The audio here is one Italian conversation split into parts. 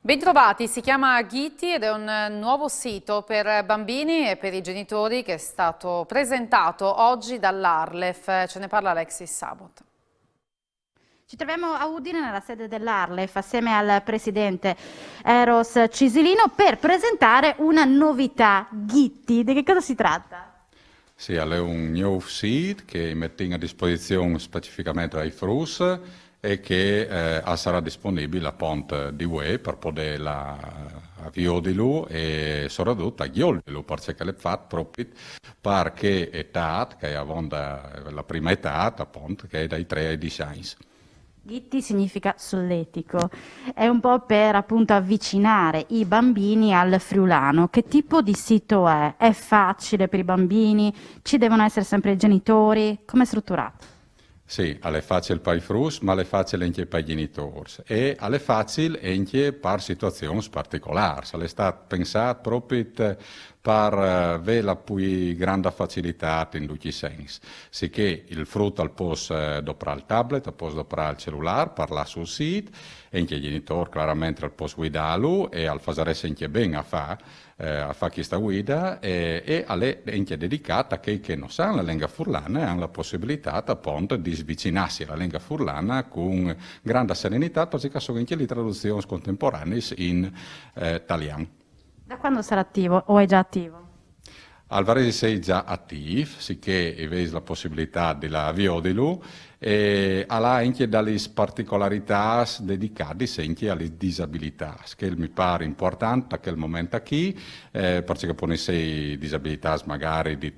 Bentrovati, si chiama Ghiti ed è un nuovo sito per bambini e per i genitori che è stato presentato oggi dall'Arlef. Ce ne parla Alexis Sabot. Ci troviamo a Udine nella sede dell'Arlef assieme al presidente Eros Cisilino per presentare una novità, Ghiti. Di che cosa si tratta? Sì, è un nuovo sito che mette a disposizione specificamente ai frus e che sarà disponibile appunto di web per poter avviarlo e soprattutto aggiornarlo perché l'è fatto proprio perché età, che è la prima età appunto, che è dai 3 ai 10 anni. Ghiti significa solletico, è un po' per appunto avvicinare i bambini al friulano. Che tipo di sito è? È facile per i bambini? Ci devono essere sempre i genitori? Come è strutturato? Sì, è facile per i frus, ma è facile anche per i genitori e è facile anche per situazioni particolari. È stato pensato proprio per avere la più grande facilità in tutti i sensi. Sicché il frutto al posto dopo il tablet, al posto dopo il cellulare, parlare sul sito, e anche i genitori chiaramente al posto guidarlo e al fare anche bene a fare questa guida e è anche dedicata a chi che non sa la lingua furlana e hanno la possibilità appunto di avvicinarsi alla lingua furlana con grande serenità perché sono anche le traduzioni contemporanee in italiano. Da quando sarà attivo o è già attivo? Alvarez sei già attivo, sicché avete la possibilità di avviarlo e ha anche delle particolarità dedicate anche alle disabilità, che mi pare importante a quel momento qui, perché poi sei disabilità magari di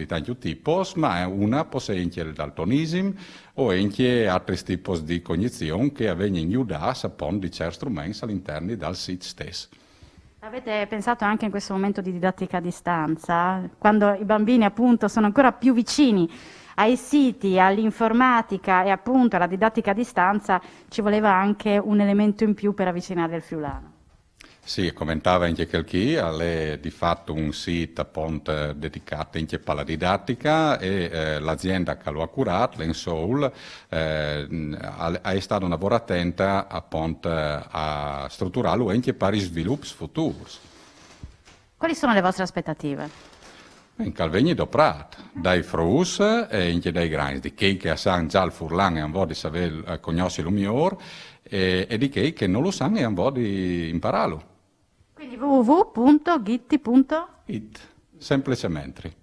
tanti tipi, ma una può essere anche il daltonismo o anche altri tipi di cognizione che vengono aiutati appunto di certi strumenti all'interno del sito stesso. Avete pensato anche in questo momento di didattica a distanza, quando i bambini appunto sono ancora più vicini ai siti, all'informatica e appunto alla didattica a distanza, ci voleva anche un elemento in più per avvicinare il friulano? Sì, commentava anche chi è di fatto un sito appunto dedicato anche alla didattica e l'azienda che lo ha curato, l'Ensoul, è stata una lavoro attenta appunto a strutturarlo anche per i sviluppi futuri. Quali sono le vostre aspettative? In Calvegni do Prat, dai frus e anche dai grandi, di chi che sanno già il furlan e hanno di sapere conoscere lo migliore e di chi che non lo sanno e hanno di impararlo. Quindi www.ghitti.it. Semplicemente.